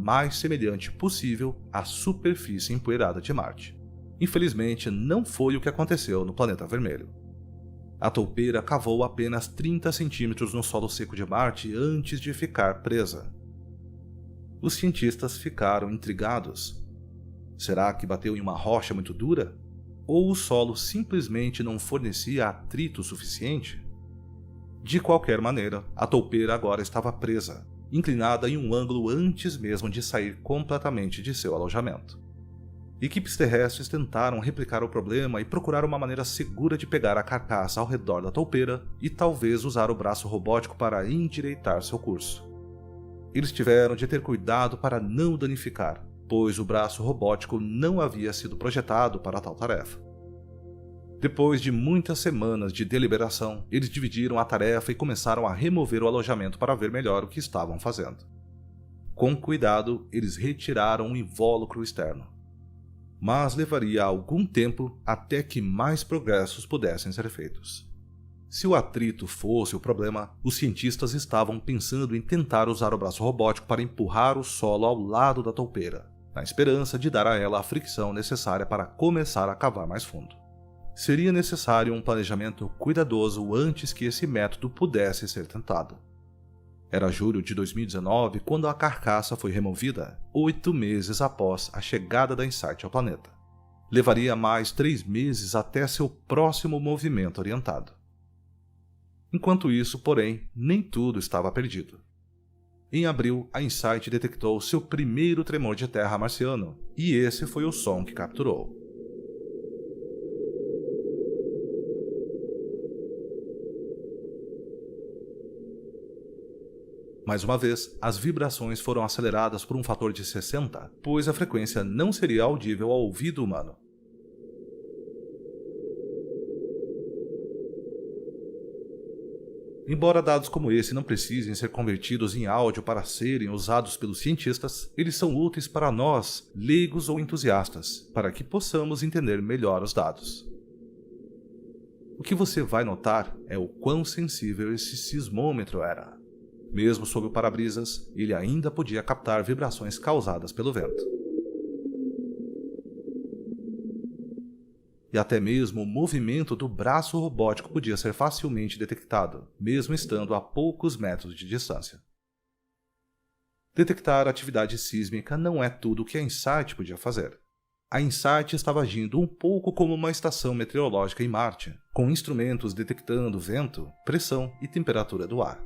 mais semelhante possível à superfície empoeirada de Marte. Infelizmente, não foi o que aconteceu no planeta vermelho. A toupeira cavou apenas 30 centímetros no solo seco de Marte antes de ficar presa. Os cientistas ficaram intrigados. Será que bateu em uma rocha muito dura? Ou o solo simplesmente não fornecia atrito suficiente? De qualquer maneira, a toupeira agora estava presa, inclinada em um ângulo antes mesmo de sair completamente de seu alojamento. Equipes terrestres tentaram replicar o problema e procurar uma maneira segura de pegar a carcaça ao redor da toupeira e talvez usar o braço robótico para endireitar seu curso. Eles tiveram de ter cuidado para não danificar, pois o braço robótico não havia sido projetado para tal tarefa. Depois de muitas semanas de deliberação, eles dividiram a tarefa e começaram a remover o alojamento para ver melhor o que estavam fazendo. Com cuidado, eles retiraram o invólucro externo. Mas levaria algum tempo até que mais progressos pudessem ser feitos. Se o atrito fosse o problema, os cientistas estavam pensando em tentar usar o braço robótico para empurrar o solo ao lado da toupeira, na esperança de dar a ela a fricção necessária para começar a cavar mais fundo. Seria necessário um planejamento cuidadoso antes que esse método pudesse ser tentado. Era julho de 2019 quando a carcaça foi removida, 8 meses após a chegada da InSight ao planeta. Levaria mais 3 meses até seu próximo movimento orientado. Enquanto isso, porém, nem tudo estava perdido. Em abril, a InSight detectou seu primeiro tremor de terra marciano, e esse foi o som que capturou. Mais uma vez, as vibrações foram aceleradas por um fator de 60, pois a frequência não seria audível ao ouvido humano. Embora dados como esse não precisem ser convertidos em áudio para serem usados pelos cientistas, eles são úteis para nós, leigos ou entusiastas, para que possamos entender melhor os dados. O que você vai notar é o quão sensível esse sismômetro era. Mesmo sob o para-brisas, ele ainda podia captar vibrações causadas pelo vento. E até mesmo o movimento do braço robótico podia ser facilmente detectado, mesmo estando a poucos metros de distância. Detectar atividade sísmica não é tudo o que a InSight podia fazer. A InSight estava agindo um pouco como uma estação meteorológica em Marte, com instrumentos detectando vento, pressão e temperatura do ar.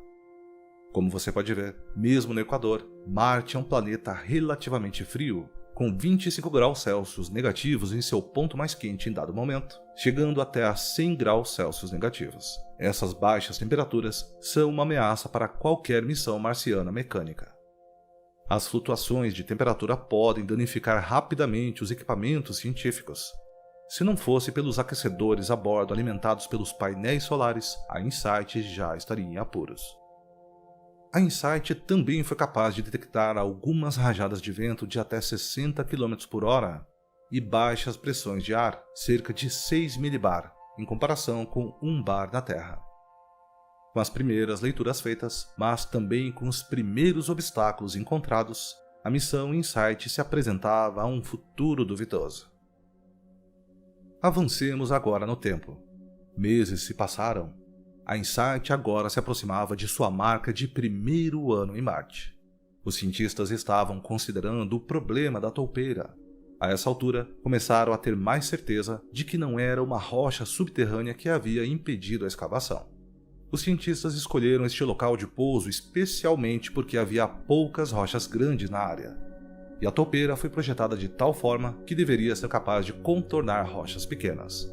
Como você pode ver, mesmo no Equador, Marte é um planeta relativamente frio, com 25 graus Celsius negativos em seu ponto mais quente em dado momento, chegando até a 100 graus Celsius negativos. Essas baixas temperaturas são uma ameaça para qualquer missão marciana mecânica. As flutuações de temperatura podem danificar rapidamente os equipamentos científicos. Se não fosse pelos aquecedores a bordo alimentados pelos painéis solares, a InSight já estaria em apuros. A InSight também foi capaz de detectar algumas rajadas de vento de até 60 km por hora e baixas pressões de ar, cerca de 6 millibar, em comparação com 1 bar na Terra. Com as primeiras leituras feitas, mas também com os primeiros obstáculos encontrados, a missão InSight se apresentava a um futuro duvidoso. Avancemos agora no tempo. Meses se passaram. A InSight agora se aproximava de sua marca de primeiro ano em Marte. Os cientistas estavam considerando o problema da toupeira. A essa altura, começaram a ter mais certeza de que não era uma rocha subterrânea que havia impedido a escavação. Os cientistas escolheram este local de pouso especialmente porque havia poucas rochas grandes na área. E a toupeira foi projetada de tal forma que deveria ser capaz de contornar rochas pequenas.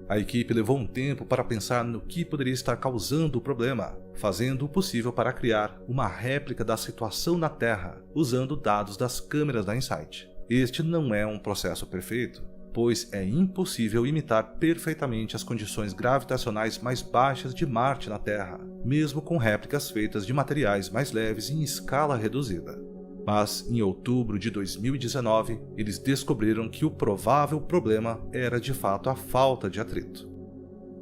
A equipe levou um tempo para pensar no que poderia estar causando o problema, fazendo o possível para criar uma réplica da situação na Terra, usando dados das câmeras da InSight. Este não é um processo perfeito, pois é impossível imitar perfeitamente as condições gravitacionais mais baixas de Marte na Terra, mesmo com réplicas feitas de materiais mais leves em escala reduzida. Mas, em outubro de 2019, eles descobriram que o provável problema era de fato a falta de atrito.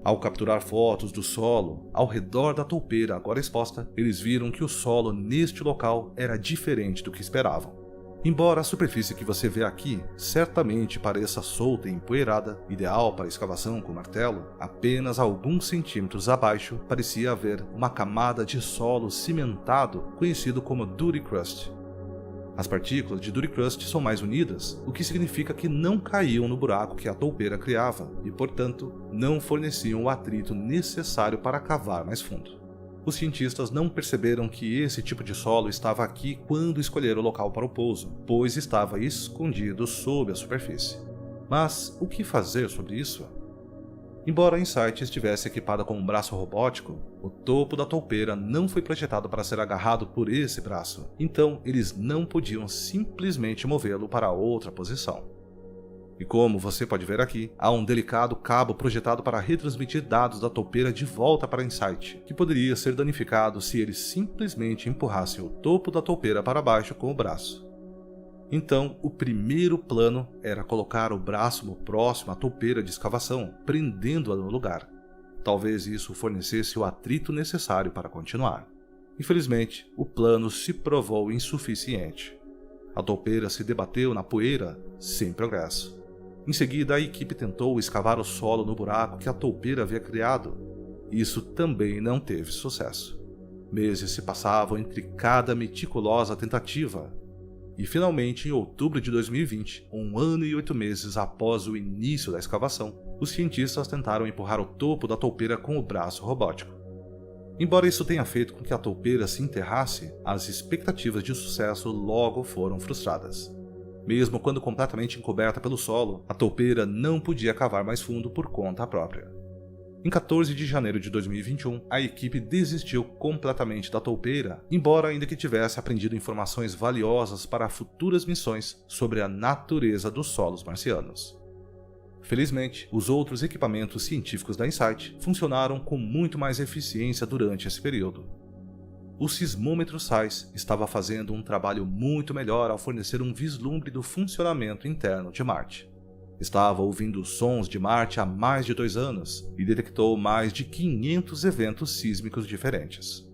Ao capturar fotos do solo ao redor da toupeira agora exposta, eles viram que o solo neste local era diferente do que esperavam. Embora a superfície que você vê aqui certamente pareça solta e empoeirada, ideal para escavação com martelo, apenas alguns centímetros abaixo parecia haver uma camada de solo cimentado conhecido como Duty Crust. As partículas de Duty Crust são mais unidas, o que significa que não caíam no buraco que a toupeira criava e, portanto, não forneciam o atrito necessário para cavar mais fundo. Os cientistas não perceberam que esse tipo de solo estava aqui quando escolheram o local para o pouso, pois estava escondido sob a superfície. Mas o que fazer sobre isso? Embora a Insight estivesse equipada com um braço robótico, o topo da toupeira não foi projetado para ser agarrado por esse braço, então eles não podiam simplesmente movê-lo para outra posição. E como você pode ver aqui, há um delicado cabo projetado para retransmitir dados da toupeira de volta para a Insight, que poderia ser danificado se eles simplesmente empurrassem o topo da toupeira para baixo com o braço. Então, o primeiro plano era colocar o braço próximo à toupeira de escavação, prendendo-a no lugar. Talvez isso fornecesse o atrito necessário para continuar. Infelizmente, o plano se provou insuficiente. A toupeira se debateu na poeira, sem progresso. Em seguida, a equipe tentou escavar o solo no buraco que a toupeira havia criado. Isso também não teve sucesso. Meses se passavam entre cada meticulosa tentativa. E finalmente, em outubro de 2020, 1 ano e 8 meses após o início da escavação, os cientistas tentaram empurrar o topo da toupeira com o braço robótico. Embora isso tenha feito com que a toupeira se enterrasse, as expectativas de sucesso logo foram frustradas. Mesmo quando completamente encoberta pelo solo, a toupeira não podia cavar mais fundo por conta própria. Em 14 de janeiro de 2021, a equipe desistiu completamente da toupeira, embora ainda que tivesse aprendido informações valiosas para futuras missões sobre a natureza dos solos marcianos. Felizmente, os outros equipamentos científicos da Insight funcionaram com muito mais eficiência durante esse período. O sismômetro SAIS estava fazendo um trabalho muito melhor ao fornecer um vislumbre do funcionamento interno de Marte. Estava ouvindo sons de Marte há mais de 2 anos e detectou mais de 500 eventos sísmicos diferentes.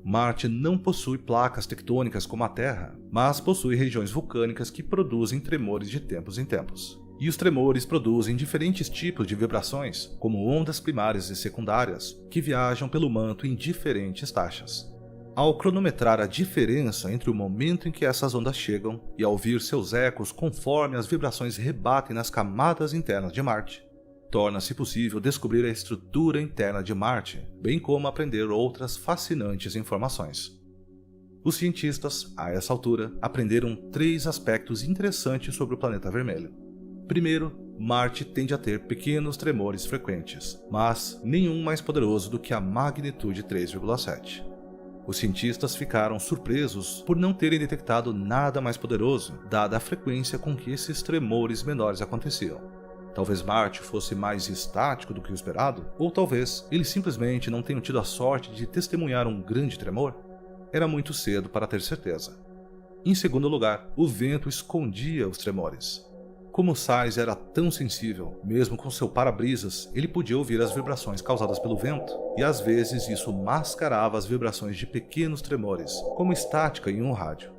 Marte não possui placas tectônicas como a Terra, mas possui regiões vulcânicas que produzem tremores de tempos em tempos. E os tremores produzem diferentes tipos de vibrações, como ondas primárias e secundárias, que viajam pelo manto em diferentes taxas. Ao cronometrar a diferença entre o momento em que essas ondas chegam e ao ouvir seus ecos conforme as vibrações rebatem nas camadas internas de Marte, torna-se possível descobrir a estrutura interna de Marte, bem como aprender outras fascinantes informações. Os cientistas, a essa altura, aprenderam 3 aspectos interessantes sobre o planeta vermelho. Primeiro, Marte tende a ter pequenos tremores frequentes, mas nenhum mais poderoso do que a magnitude 3,7. Os cientistas ficaram surpresos por não terem detectado nada mais poderoso, dada a frequência com que esses tremores menores aconteciam. Talvez Marte fosse mais estático do que o esperado, ou talvez eles simplesmente não tenham tido a sorte de testemunhar um grande tremor. Era muito cedo para ter certeza. Em segundo lugar, o vento escondia os tremores. Como o SAIS era tão sensível, mesmo com seu para-brisas, ele podia ouvir as vibrações causadas pelo vento, e às vezes isso mascarava as vibrações de pequenos tremores, como estática em um rádio.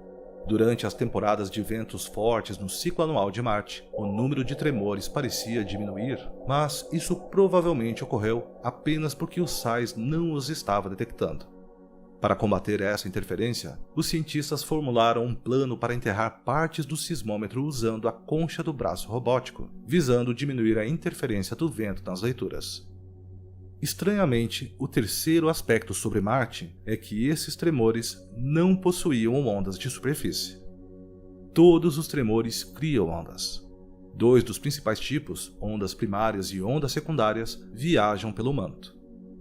Durante as temporadas de ventos fortes no ciclo anual de Marte, o número de tremores parecia diminuir, mas isso provavelmente ocorreu apenas porque o SAIS não os estava detectando. Para combater essa interferência, os cientistas formularam um plano para enterrar partes do sismômetro usando a concha do braço robótico, visando diminuir a interferência do vento nas leituras. Estranhamente, o terceiro aspecto sobre Marte é que esses tremores não possuíam ondas de superfície. Todos os tremores criam ondas. 2 dos principais tipos, ondas primárias e ondas secundárias, viajam pelo manto.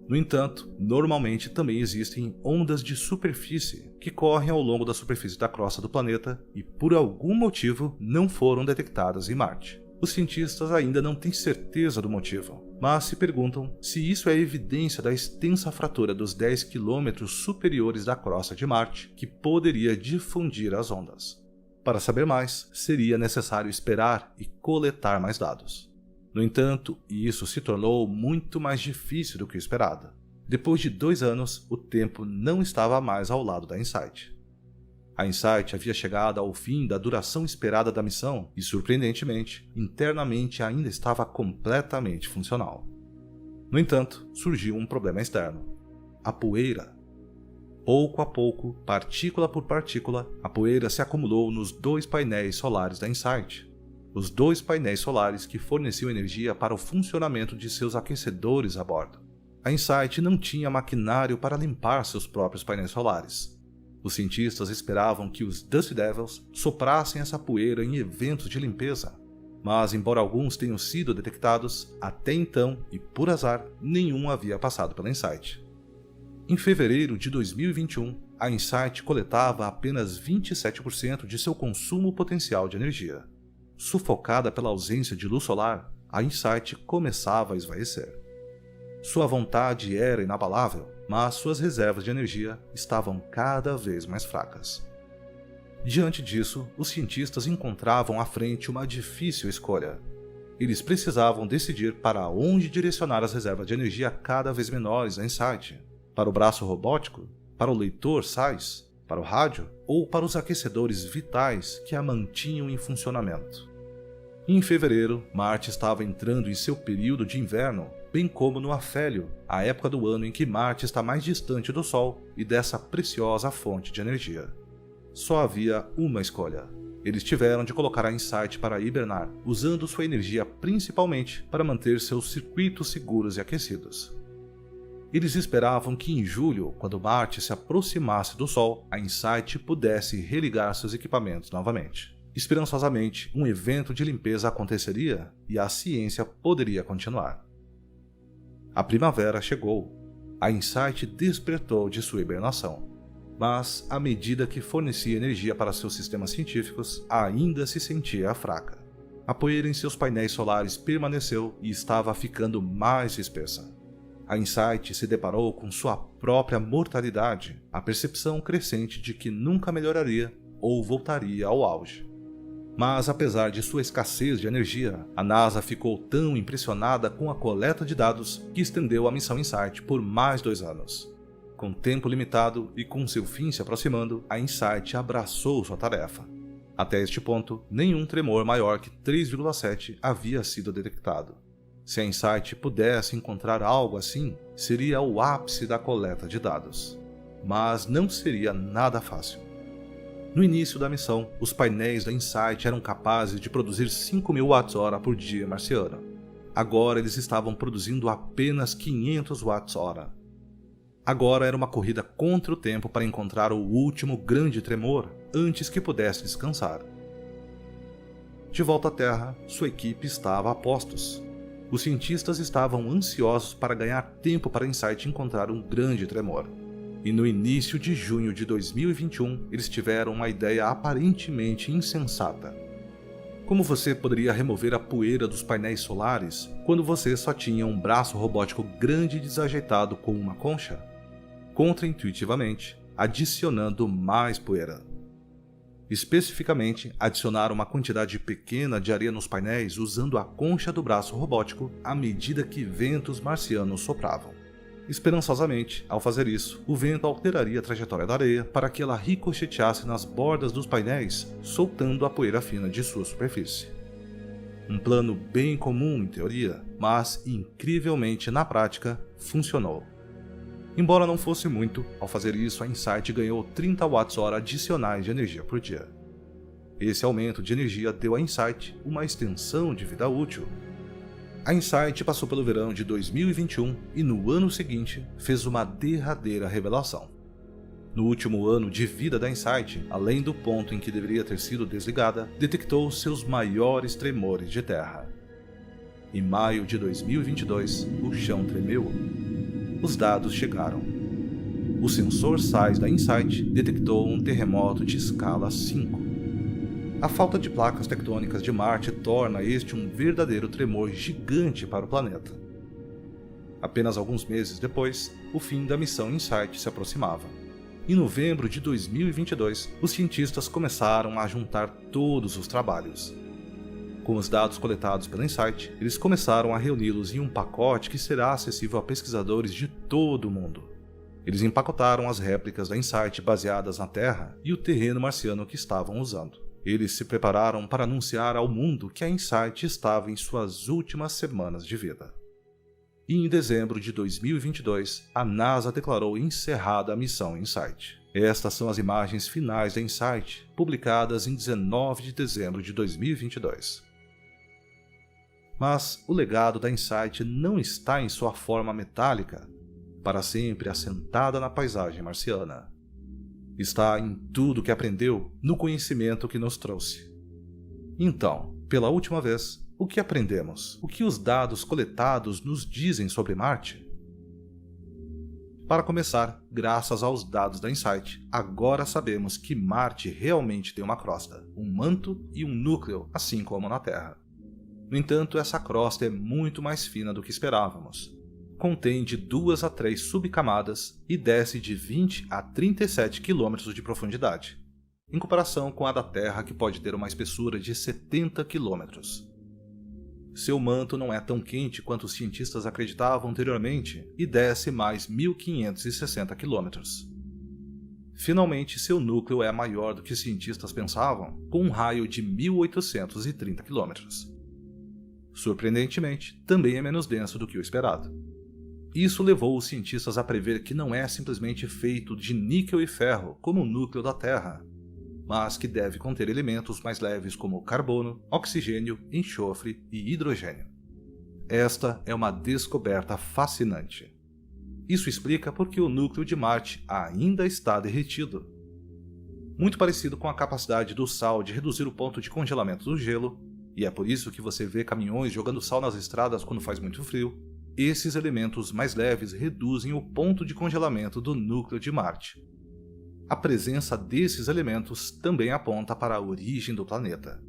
No entanto, normalmente também existem ondas de superfície que correm ao longo da superfície da crosta do planeta e, por algum motivo, não foram detectadas em Marte. Os cientistas ainda não têm certeza do motivo, mas se perguntam se isso é evidência da extensa fratura dos 10 km superiores da crosta de Marte que poderia difundir as ondas. Para saber mais, seria necessário esperar e coletar mais dados. No entanto, isso se tornou muito mais difícil do que o esperado. Depois de 2 anos, o tempo não estava mais ao lado da Insight. A Insight havia chegado ao fim da duração esperada da missão e, surpreendentemente, internamente ainda estava completamente funcional. No entanto, surgiu um problema externo: a poeira. Pouco a pouco, partícula por partícula, a poeira se acumulou nos 2 painéis solares da Insight. Os 2 painéis solares que forneciam energia para o funcionamento de seus aquecedores a bordo. A Insight não tinha maquinário para limpar seus próprios painéis solares. Os cientistas esperavam que os Dust Devils soprassem essa poeira em eventos de limpeza. Mas, embora alguns tenham sido detectados, até então, e por azar, nenhum havia passado pela Insight. Em fevereiro de 2021, a Insight coletava apenas 27% de seu consumo potencial de energia. Sufocada pela ausência de luz solar, a Insight começava a esvaecer. Sua vontade era inabalável, mas suas reservas de energia estavam cada vez mais fracas. Diante disso, os cientistas encontravam à frente uma difícil escolha. Eles precisavam decidir para onde direcionar as reservas de energia cada vez menores da Insight: para o braço robótico, para o leitor SAIS, para o rádio ou para os aquecedores vitais que a mantinham em funcionamento. Em fevereiro, Marte estava entrando em seu período de inverno, bem como no afélio, a época do ano em que Marte está mais distante do Sol e dessa preciosa fonte de energia. Só havia uma escolha. Eles tiveram de colocar a Insight para hibernar, usando sua energia principalmente para manter seus circuitos seguros e aquecidos. Eles esperavam que em julho, quando Marte se aproximasse do Sol, a Insight pudesse religar seus equipamentos novamente. Esperançosamente, um evento de limpeza aconteceria e a ciência poderia continuar. A primavera chegou. A Insight despertou de sua hibernação. Mas, à medida que fornecia energia para seus sistemas científicos, ainda se sentia fraca. A poeira em seus painéis solares permaneceu e estava ficando mais espessa. A Insight se deparou com sua própria mortalidade, a percepção crescente de que nunca melhoraria ou voltaria ao auge. Mas, apesar de sua escassez de energia, a NASA ficou tão impressionada com a coleta de dados que estendeu a missão Insight por mais 2 anos. Com tempo limitado e com seu fim se aproximando, a Insight abraçou sua tarefa. Até este ponto, nenhum tremor maior que 3,7 havia sido detectado. Se a Insight pudesse encontrar algo assim, seria o ápice da coleta de dados. Mas não seria nada fácil. No início da missão, os painéis da Insight eram capazes de produzir 5.000 Wh por dia marciano. Agora eles estavam produzindo apenas 500 Wh. Agora era uma corrida contra o tempo para encontrar o último grande tremor antes que pudesse descansar. De volta à Terra, sua equipe estava a postos. Os cientistas estavam ansiosos para ganhar tempo para a Insight encontrar um grande tremor. E no início de junho de 2021, eles tiveram uma ideia aparentemente insensata. Como você poderia remover a poeira dos painéis solares quando você só tinha um braço robótico grande e desajeitado com uma concha? Contraintuitivamente, adicionando mais poeira. Especificamente, adicionar uma quantidade pequena de areia nos painéis usando a concha do braço robótico à medida que ventos marcianos sopravam. Esperançosamente, ao fazer isso, o vento alteraria a trajetória da areia para que ela ricocheteasse nas bordas dos painéis, soltando a poeira fina de sua superfície. Um plano bem comum em teoria, mas incrivelmente na prática, funcionou. Embora não fosse muito, ao fazer isso a Insight ganhou 30 Wh adicionais de energia por dia. Esse aumento de energia deu à Insight uma extensão de vida útil. A Insight passou pelo verão de 2021 e no ano seguinte fez uma derradeira revelação. No último ano de vida da Insight, além do ponto em que deveria ter sido desligada, detectou seus maiores tremores de terra. Em maio de 2022, o chão tremeu. Os dados chegaram. O sensor SAIS da Insight detectou um terremoto de escala 5. A falta de placas tectônicas de Marte torna este um verdadeiro tremor gigante para o planeta. Apenas alguns meses depois, o fim da missão Insight se aproximava. Em novembro de 2022, os cientistas começaram a juntar todos os trabalhos. Com os dados coletados pela Insight, eles começaram a reuni-los em um pacote que será acessível a pesquisadores de todo o mundo. Eles empacotaram as réplicas da Insight baseadas na Terra e o terreno marciano que estavam usando. Eles se prepararam para anunciar ao mundo que a Insight estava em suas últimas semanas de vida. E em dezembro de 2022, a NASA declarou encerrada a missão Insight. Estas são as imagens finais da Insight, publicadas em 19 de dezembro de 2022. Mas o legado da Insight não está em sua forma metálica, para sempre assentada na paisagem marciana. Está em tudo que aprendeu, no conhecimento que nos trouxe. Então, pela última vez, o que aprendemos? O que os dados coletados nos dizem sobre Marte? Para começar, graças aos dados da Insight, agora sabemos que Marte realmente tem uma crosta, um manto e um núcleo, assim como na Terra. No entanto, essa crosta é muito mais fina do que esperávamos. Contém de 2 a 3 subcamadas e desce de 20 a 37 km de profundidade, em comparação com a da Terra, que pode ter uma espessura de 70 km. Seu manto não é tão quente quanto os cientistas acreditavam anteriormente e desce mais 1.560 km. Finalmente, seu núcleo é maior do que os cientistas pensavam, com um raio de 1.830 km. Surpreendentemente, também é menos denso do que o esperado. Isso levou os cientistas a prever que não é simplesmente feito de níquel e ferro, como o núcleo da Terra, mas que deve conter elementos mais leves como carbono, oxigênio, enxofre e hidrogênio. Esta é uma descoberta fascinante. Isso explica por que o núcleo de Marte ainda está derretido. Muito parecido com a capacidade do sal de reduzir o ponto de congelamento do gelo, e é por isso que você vê caminhões jogando sal nas estradas quando faz muito frio, esses elementos mais leves reduzem o ponto de congelamento do núcleo de Marte. A presença desses elementos também aponta para a origem do planeta.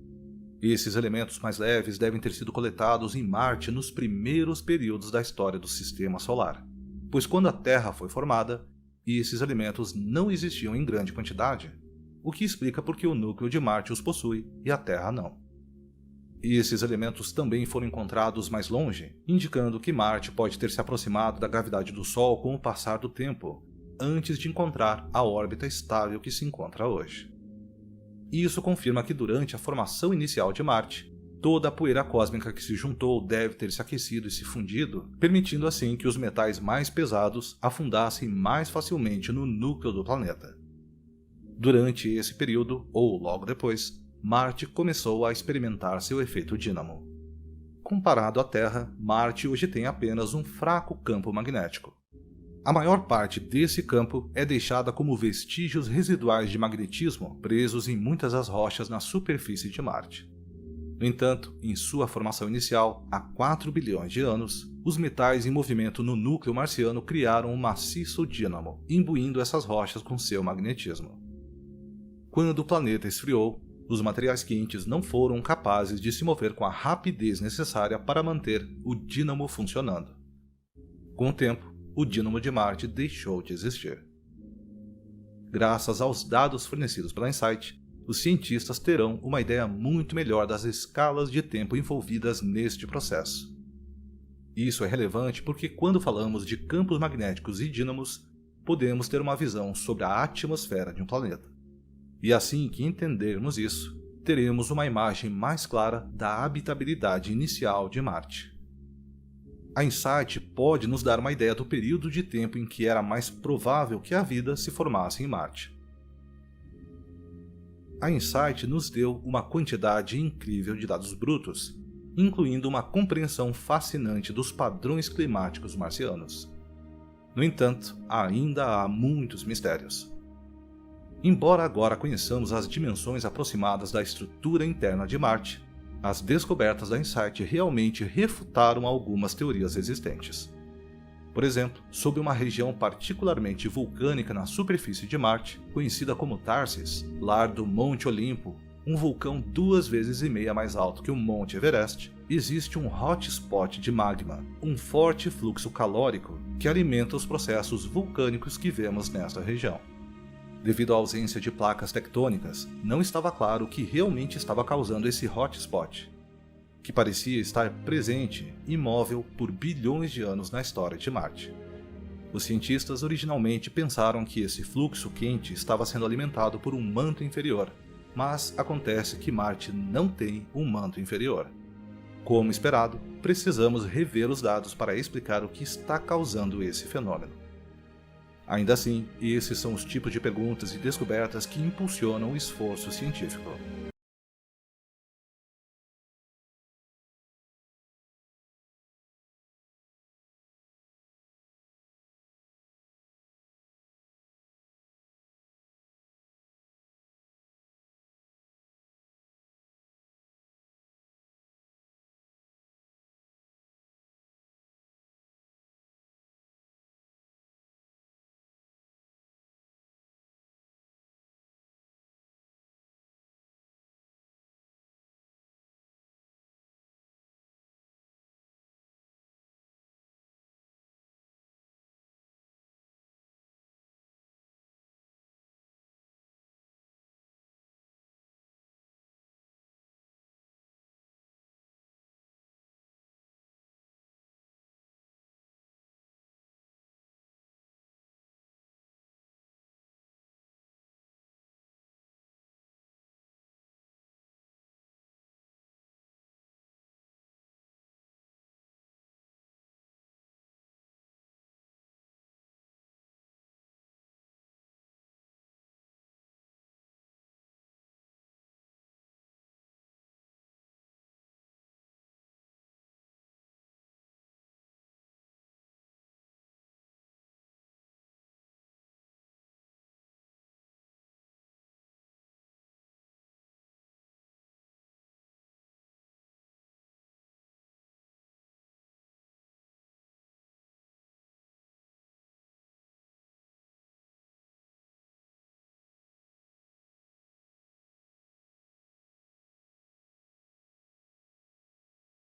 Esses elementos mais leves devem ter sido coletados em Marte nos primeiros períodos da história do Sistema Solar, pois quando a Terra foi formada, esses elementos não existiam em grande quantidade, o que explica por que o núcleo de Marte os possui e a Terra não. Esses elementos também foram encontrados mais longe, indicando que Marte pode ter se aproximado da gravidade do Sol com o passar do tempo, antes de encontrar a órbita estável que se encontra hoje. Isso confirma que durante a formação inicial de Marte, toda a poeira cósmica que se juntou deve ter se aquecido e se fundido, permitindo assim que os metais mais pesados afundassem mais facilmente no núcleo do planeta. Durante esse período, ou logo depois, Marte começou a experimentar seu efeito dínamo. Comparado à Terra, Marte hoje tem apenas um fraco campo magnético. A maior parte desse campo é deixada como vestígios residuais de magnetismo presos em muitas das rochas na superfície de Marte. No entanto, em sua formação inicial, há 4 bilhões de anos, os metais em movimento no núcleo marciano criaram um maciço dínamo, imbuindo essas rochas com seu magnetismo. Quando o planeta esfriou, os materiais quentes não foram capazes de se mover com a rapidez necessária para manter o dínamo funcionando. Com o tempo, o dínamo de Marte deixou de existir. Graças aos dados fornecidos pela Insight, os cientistas terão uma ideia muito melhor das escalas de tempo envolvidas neste processo. Isso é relevante porque quando falamos de campos magnéticos e dínamos, podemos ter uma visão sobre a atmosfera de um planeta. E assim que entendermos isso, teremos uma imagem mais clara da habitabilidade inicial de Marte. A Insight pode nos dar uma ideia do período de tempo em que era mais provável que a vida se formasse em Marte. A Insight nos deu uma quantidade incrível de dados brutos, incluindo uma compreensão fascinante dos padrões climáticos marcianos. No entanto, ainda há muitos mistérios. Embora agora conheçamos as dimensões aproximadas da estrutura interna de Marte, as descobertas da Insight realmente refutaram algumas teorias existentes. Por exemplo, sobre uma região particularmente vulcânica na superfície de Marte, conhecida como Tharsis, lar do Monte Olimpo, um vulcão 2,5 vezes mais alto que o Monte Everest, existe um hotspot de magma, um forte fluxo calórico que alimenta os processos vulcânicos que vemos nesta região. Devido à ausência de placas tectônicas, não estava claro o que realmente estava causando esse hotspot. que parecia estar presente, imóvel por bilhões de anos na história de Marte. Os cientistas originalmente pensaram que esse fluxo quente estava sendo alimentado por um manto inferior, mas acontece que Marte não tem um manto inferior. Como esperado, precisamos rever os dados para explicar o que está causando esse fenômeno. Ainda assim, esses são os tipos de perguntas e descobertas que impulsionam o esforço científico.